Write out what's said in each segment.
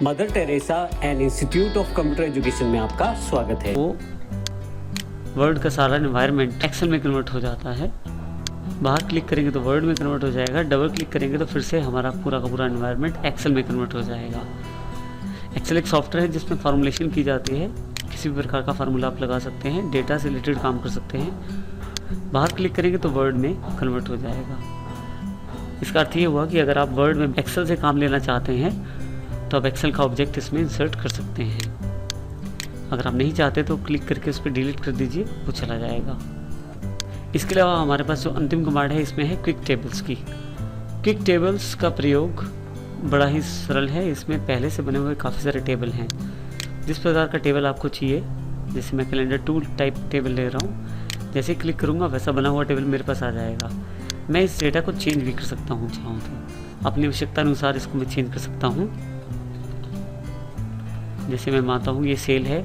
Mother Teresa and institute of computer education में आपका स्वागत है। वो वर्ड का सारा एनवायरनमेंट एक्सेल में कन्वर्ट हो जाता है। बाहर क्लिक करेंगे तो वर्ड में कन्वर्ट हो जाएगा, डबल क्लिक करेंगे तो फिर से हमारा पूरा का पूरा एनवायरनमेंट एक्सेल में कन्वर्ट हो जाएगा। एक्सेल एक सॉफ्टवेयर है जिसमें फार्मूलेशन की जाती है। किसी भी प्रकार का फार्मूला आप लगा सकते हैं, डेटा से रिलेटेड काम कर सकते हैं। बाहर क्लिक करेंगे तो वर्ड में कन्वर्ट हो जाएगा। इसका अर्थ ये हुआ कि अगर आप वर्ड में एक्सेल से काम लेना चाहते हैं तो आप एक्सेल का ऑब्जेक्ट इसमें इंसर्ट कर सकते हैं। अगर आप नहीं चाहते तो क्लिक करके उस पर डिलीट कर दीजिए, वो चला जाएगा। इसके अलावा हमारे पास जो अंतिम कमांड है इसमें है क्विक टेबल्स की। क्विक टेबल्स का प्रयोग बड़ा ही सरल है। इसमें पहले से बने हुए काफ़ी सारे टेबल हैं। जिस प्रकार का टेबल आपको चाहिए, जैसे मैं कैलेंडर टूल टाइप टेबल ले रहा हूँ, जैसे ही क्लिक करूँगा वैसा बना हुआ टेबल मेरे पास आ जाएगा। मैं इस डेटा को चेंज भी कर सकता हूँ, चाहूँ तो अपनी आवश्यकता अनुसार इसको मैं चेंज कर सकता हूँ। जैसे मैं मानता हूँ ये सेल है,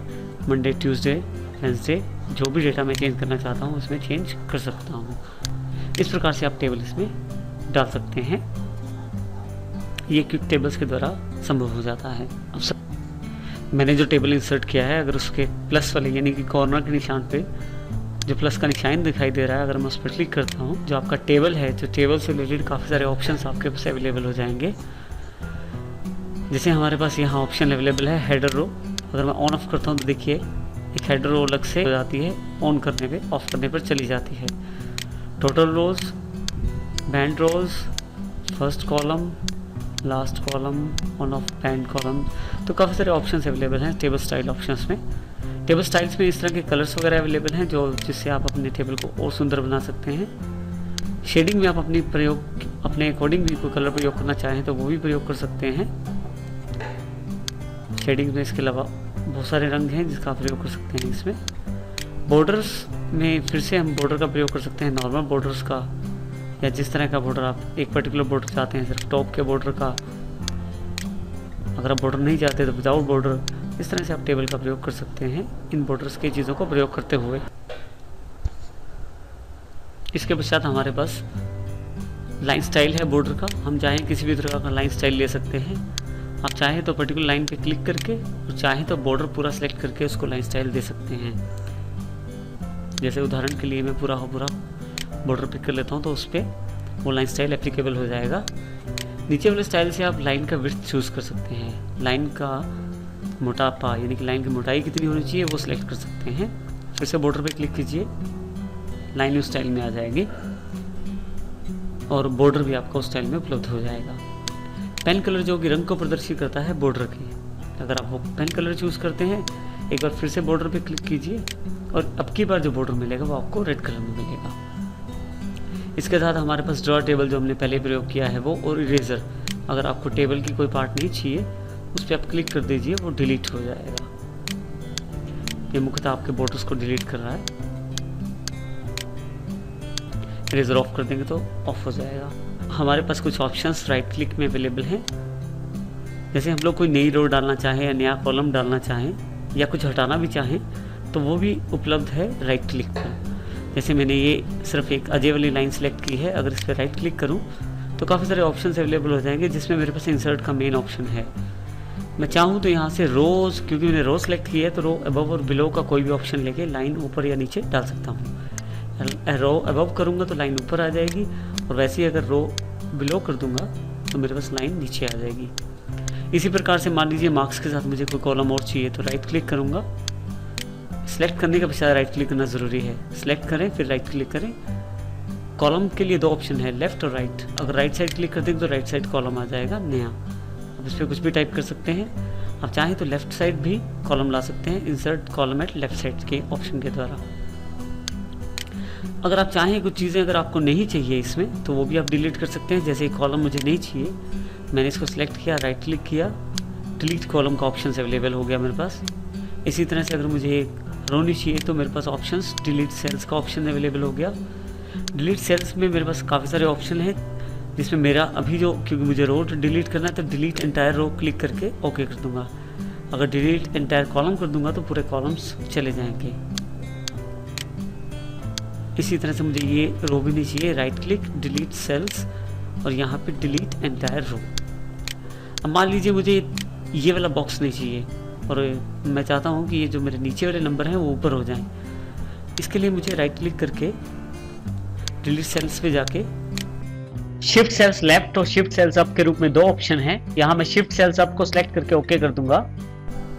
मंडे ट्यूसडे वेंसडे, जो भी डेटा मैं चेंज करना चाहता हूँ उसमें चेंज कर सकता हूँ। इस प्रकार से आप टेबल इसमें डाल सकते हैं। ये क्विक टेबल्स के द्वारा संभव हो जाता है। अब मैंने जो टेबल इंसर्ट किया है, अगर उसके प्लस वाले यानी कि कॉर्नर के निशान पे जो प्लस का निशान दिखाई दे रहा है, अगर मैं उस पर क्लिक करता हूँ, जो आपका टेबल है, जो टेबल से रिलेटेड काफ़ी सारे ऑप्शंस आपके पास अवेलेबल हो जाएंगे। जैसे हमारे पास यहाँ ऑप्शन अवेलेबल है हेडर रो। अगर मैं ऑन ऑफ करता हूँ तो देखिए एक हेडर रो अलग से हो जाती है, ऑन करने पे, ऑफ करने पर चली जाती है। Total rows, band rows, first column, last column, on off band column, तो काफ़ी सारे ऑप्शंस अवेलेबल हैं टेबल स्टाइल ऑप्शंस में। टेबल स्टाइल्स में इस तरह के कलर्स वगैरह अवेलेबल हैं जिससे आप अपने टेबल को और सुंदर बना सकते हैं। शेडिंग में आप अपने अकॉर्डिंग भी कोई कलर प्रयोग करना चाहें तो वो भी प्रयोग कर सकते हैं। शेडिंग में इसके अलावा बहुत सारे रंग हैं जिसका आप प्रयोग कर सकते हैं। इसमें बॉर्डर्स में फिर से हम बॉर्डर का प्रयोग कर सकते हैं, नॉर्मल बॉर्डर्स का, या जिस तरह का बॉर्डर आप एक पर्टिकुलर बॉर्डर चाहते हैं, सिर्फ टॉप के बॉर्डर का। अगर आप बॉर्डर नहीं चाहते तो विदाउट बॉर्डर, इस तरह से आप टेबल का प्रयोग कर सकते हैं इन बॉर्डर्स की चीज़ों को प्रयोग करते हुए। इसके पश्चात हमारे पास लाइन स्टाइल है बॉर्डर का। हम चाहें किसी भी तरह का लाइन स्टाइल ले सकते हैं। आप चाहें तो पर्टिकुलर लाइन पे क्लिक करके और चाहें तो बॉर्डर पूरा सेलेक्ट करके उसको लाइन स्टाइल दे सकते हैं। जैसे उदाहरण के लिए मैं पूरा बॉर्डर पिक कर लेता हूँ तो उस पर वो लाइन स्टाइल एप्लीकेबल हो जाएगा। नीचे वाले स्टाइल से आप लाइन का विड्थ चूज़ कर सकते हैं। लाइन का मोटापा यानी कि लाइन की मोटाई कितनी होनी चाहिए वो सिलेक्ट कर सकते हैं। फिर से बॉर्डर पे क्लिक कीजिए, लाइन उस स्टाइल में आ जाएगी और बॉर्डर भी आपका उस स्टाइल में उपलब्ध हो जाएगा। पेन कलर जो कि रंग को प्रदर्शित करता है बॉर्डर की, अगर आप वो पेन कलर चूज़ करते हैं, एक बार फिर से बॉर्डर पे क्लिक कीजिए और अब की बार जो बॉर्डर मिलेगा वो आपको रेड कलर में मिलेगा। इसके साथ हमारे पास ड्रॉ टेबल जो हमने पहले प्रयोग किया है वो, और इरेजर। अगर आपको टेबल की कोई पार्ट नहीं चाहिए उस पर आप क्लिक कर दीजिए, वो डिलीट हो जाएगा। ये मुख्यतः आपके बॉर्डर्स को डिलीट कर रहा है। इरेजर ऑफ कर देंगे तो ऑफ हो जाएगा। हमारे पास कुछ ऑप्शंस राइट क्लिक में अवेलेबल हैं। जैसे हम लोग कोई नई रो डालना चाहें या नया कॉलम डालना चाहें या कुछ हटाना भी चाहें तो वो भी उपलब्ध है राइट क्लिक पर। जैसे मैंने ये सिर्फ एक अजय वाली लाइन सेलेक्ट की है, अगर इस पर राइट क्लिक करूं तो काफ़ी सारे ऑप्शंस अवेलेबल हो जाएंगे, जिसमें मेरे पास इंसर्ट का मेन ऑप्शन है। मैं चाहूँ तो यहाँ से रोज़, क्योंकि मैंने रो सेलेक्ट की है तो रो अबव और बिलो का कोई भी ऑप्शन लेके लाइन ऊपर या नीचे डाल सकता हूँ। रो अबव करूँगा तो लाइन ऊपर आ जाएगी, और वैसे ही अगर रो बिलो कर दूंगा तो मेरे पास लाइन नीचे आ जाएगी। इसी प्रकार से मान लीजिए मार्क्स के साथ मुझे कोई कॉलम और चाहिए तो राइट क्लिक करूँगा। सेलेक्ट करने के पश्चात राइट क्लिक करना ज़रूरी है। सेलेक्ट करें फिर राइट क्लिक करें। कॉलम के लिए दो ऑप्शन है, लेफ्ट और राइट। अगर राइट साइड क्लिक कर देंगे तो राइट साइड कॉलम आ जाएगा नया। अब इस पर कुछ भी टाइप कर सकते हैं। आप चाहें तो लेफ्ट साइड भी कॉलम ला सकते हैं, insert column at left side के ऑप्शन के द्वारा। अगर आप चाहें कुछ चीज़ें अगर आपको नहीं चाहिए इसमें तो वो भी आप डिलीट कर सकते हैं। जैसे कॉलम मुझे नहीं चाहिए, मैंने इसको सिलेक्ट किया, राइट क्लिक किया, डिलीट कॉलम का ऑप्शन अवेलेबल हो गया मेरे पास। इसी तरह से अगर मुझे एक रो नहीं चाहिए तो मेरे पास ऑप्शंस डिलीट सेल्स का ऑप्शन अवेलेबल हो गया। डिलीट सेल्स में मेरे पास काफ़ी सारे ऑप्शन हैं, जिसमें मेरा अभी जो, क्योंकि मुझे रो डिलीट करना है तो डिलीट एंटायर रो क्लिक करके ओके कर दूंगा। अगर डिलीट एंटायर कॉलम कर दूंगा तो पूरे कॉलम्स चले जाएंगे। इसी तरह से मुझे ये रो भी नहीं चाहिए, राइट क्लिक, डिलीट सेल्स और यहाँ पे डिलीट एंटायर रो। अब मान लीजिए मुझे ये वाला बॉक्स नहीं चाहिए, और मैं चाहता हूँ कि ये जो मेरे नीचे वाले नंबर हैं वो ऊपर हो जाएं। इसके लिए मुझे राइट क्लिक करके डिलीट सेल्स पे जाके शिफ्ट सेल्स लेफ्ट और शिफ्ट सेल्स अप के रूप में दो ऑप्शन हैं। यहाँ मैं शिफ्ट सेल्स अप को सिलेक्ट करके ओके कर दूंगा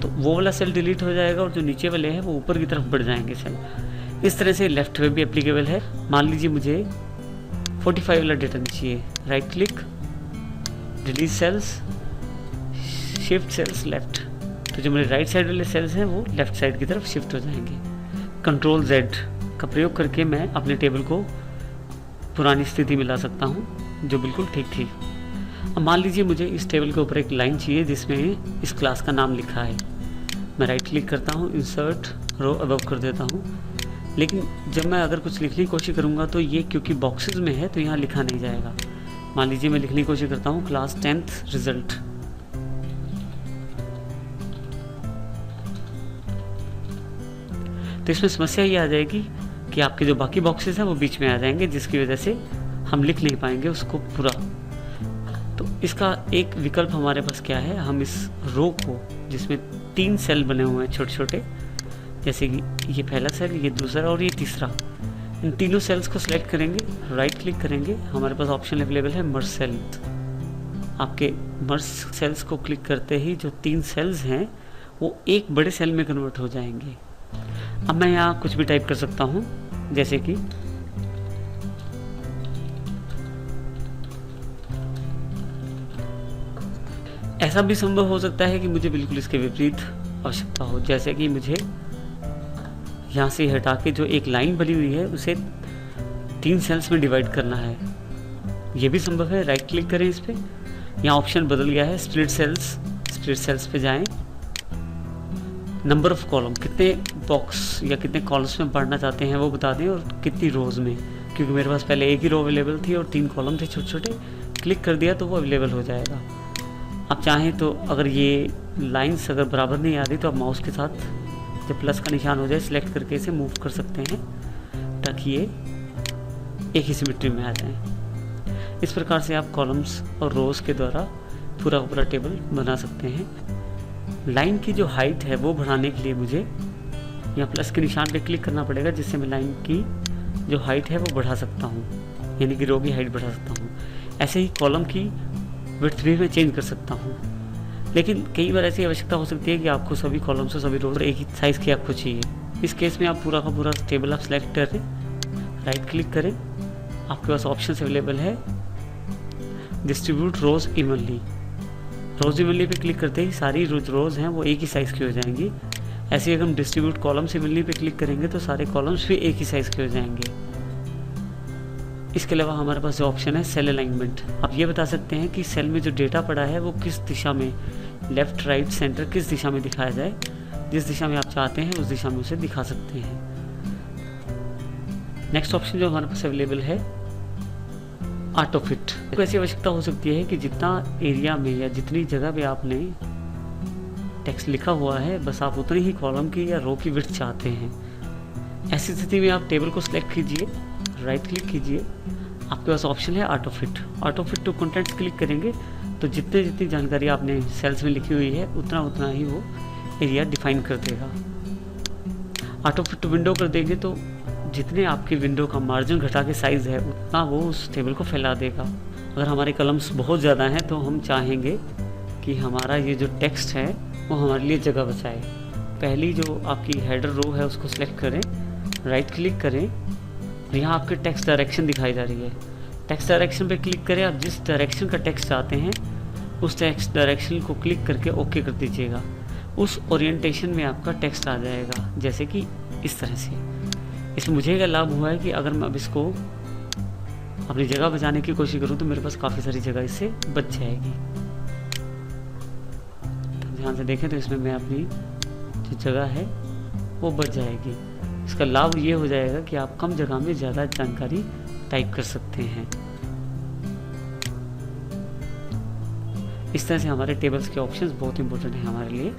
तो वो वाला सेल डिलीट हो जाएगा और जो नीचे वाले हैं वो ऊपर की तरफ बढ़ जाएंगे सेल। इस तरह से लेफ्ट में भी एप्लीकेबल है। मान लीजिए मुझे 45 वाला डेटा नहीं चाहिए, right click, delete cells, shift cells left, तो जो मेरे राइट साइड वाले सेल्स हैं वो लेफ्ट साइड की तरफ शिफ्ट हो जाएंगे। कंट्रोल Z का प्रयोग करके मैं अपने टेबल को पुरानी स्थिति में ला सकता हूँ जो बिल्कुल ठीक थी। अब मान लीजिए मुझे इस टेबल के ऊपर एक लाइन चाहिए जिसमें इस क्लास का नाम लिखा है। मैं राइट क्लिक करता हूँ, इंसर्ट रो अबव कर देता हूँ, लेकिन जब मैं अगर कुछ लिखने की कोशिश करूँगा तो ये क्योंकि बॉक्सेस में है तो यहाँ लिखा नहीं जाएगा। मान लीजिए मैं लिखने की कोशिश करता हूँ क्लास 10th रिजल्ट, तो इसमें समस्या ये आ जाएगी कि आपके जो बाकी बॉक्सेस हैं वो बीच में आ जाएंगे, जिसकी वजह से हम लिख नहीं पाएंगे उसको पूरा। तो इसका एक विकल्प हमारे पास क्या है, हम इस रो को जिसमें 3 सेल बने हुए हैं छोटे छोटे, जैसे कि ये पहला सेल, ये दूसरा और ये तीसरा, इन तीनों सेल्स को सिलेक्ट करेंगे, राइट क्लिक करेंगे, हमारे पास ऑप्शन अवेलेबल है मर्ज सेल। आपके मर्ज सेल्स को क्लिक करते ही जो 3 सेल्स हैं वो एक बड़े सेल में कन्वर्ट हो जाएंगे। अब मैं यहाँ कुछ भी टाइप कर सकता हूँ, जैसे कि ऐसा भी संभव हो सकता है कि मुझे बिल्कुल इसके विपरीत आवश्यकता हो, जैसे कि मुझे यहाँ से हटा के जो एक लाइन बनी हुई है उसे 3 सेल्स में डिवाइड करना है। ये भी संभव है। राइट क्लिक करें इस पर, यहाँ ऑप्शन बदल गया है स्प्लिट सेल्स, स्प्लिट सेल्स पे जाएं, नंबर ऑफ कॉलम, कितने बॉक्स या कितने कॉलम्स में पढ़ना चाहते हैं वो बता दें और कितनी रोज में, क्योंकि मेरे पास पहले एक ही रो अवेलेबल थी और 3 कॉलम थे छोटे छोटे। क्लिक कर दिया तो वो अवेलेबल हो जाएगा। आप चाहें तो अगर ये लाइंस अगर बराबर नहीं आ रही तो आप माउस के साथ जब प्लस का निशान हो जाए सिलेक्ट करके इसे मूव कर सकते हैं ताकि ये एक ही सिमेट्री में आ जाए। इस प्रकार से आप कॉलम्स और रोज़ के द्वारा पूरा टेबल बना सकते हैं। लाइन की जो हाइट है वो बढ़ाने के लिए मुझे यहाँ प्लस के निशान पे क्लिक करना पड़ेगा, जिससे मैं लाइन की जो हाइट है वो बढ़ा सकता हूँ, यानी कि रो की हाइट बढ़ा सकता हूँ। ऐसे ही कॉलम की विड्थ भी मैं चेंज कर सकता हूँ। लेकिन कई बार ऐसी आवश्यकता हो सकती है कि आपको सभी कॉलम्स और सभी रोज एक ही साइज़ की आपको चाहिए। इस केस में आप पूरा का पूरा टेबल आप सेलेक्ट करें, राइट क्लिक करें, आपके पास ऑप्शन अवेलेबल है डिस्ट्रीब्यूट रोज इवनली। रोज इवनली पे क्लिक करते ही सारी रोज हैं वो एक ही साइज़ की हो जाएंगी। ऐसे ही अगर हम डिस्ट्रीब्यूट कॉलम्स इवनली पे क्लिक करेंगे तो सारे कॉलम्स भी एक ही साइज़ के हो जाएंगे। इसके अलावा हमारे पास जो ऑप्शन है सेल अलाइनमेंट, आप ये बता सकते हैं कि सेल में जो डेटा पड़ा है वो किस दिशा में, लेफ्ट राइट सेंटर किस दिशा में दिखाया जाए। जिस दिशा में आप चाहते हैं उस दिशा में उसे दिखा सकते हैं। नेक्स्ट ऑप्शन जो हमारे पास अवेलेबल है ऑटो फिट। तो ऐसी आवश्यकता हो सकती है कि जितना एरिया में या जितनी जगह पे आपने टेक्स्ट लिखा हुआ है बस आप उतनी ही कॉलम की या रो की विड्थ चाहते हैं। ऐसी स्थिति में आप टेबल को सिलेक्ट कीजिए, राइट क्लिक कीजिए, आपके पास ऑप्शन है auto fit. Auto fit to contents click करेंगे तो जितनी जानकारी आपने सेल्स में लिखी हुई है उतना ही वो एरिया डिफाइन कर देगा। ऑटो फिट टू विंडो कर देंगे तो जितने आपकी विंडो का मार्जिन घटा के साइज़ है उतना वो उस टेबल को फैला देगा। अगर हमारे कलम्स बहुत ज़्यादा हैं तो हम चाहेंगे कि हमारा ये जो टेक्स्ट है वो हमारे लिए जगह बचाए। पहली जो आपकी हेडर रो है उसको सिलेक्ट करें, राइट क्लिक करें, यहाँ आपके टेक्स्ट डायरेक्शन दिखाई जा रही है। टेक्स्ट डायरेक्शन पे क्लिक करें, आप जिस डायरेक्शन का टेक्स्ट चाहते हैं उस टेक्स्ट डायरेक्शन को क्लिक करके ओके कर दीजिएगा। उस ओरिएंटेशन में आपका टेक्स्ट आ जाएगा, जैसे कि इस तरह से। इसमें मुझे क्या लाभ हुआ है कि अगर मैं अब इसको अपनी जगह बचाने की कोशिश करूँ तो मेरे पास काफ़ी सारी जगह इससे बच जाएगी। ध्यान से देखें तो इसमें मैं अपनी जो जगह है वो बच जाएगी। इसका लाभ ये हो जाएगा कि आप कम जगह में ज़्यादा जानकारी टाइप कर सकते हैं। इस तरह से हमारे टेबल्स के ऑप्शंस बहुत इंपॉर्टेंट हैं हमारे लिए।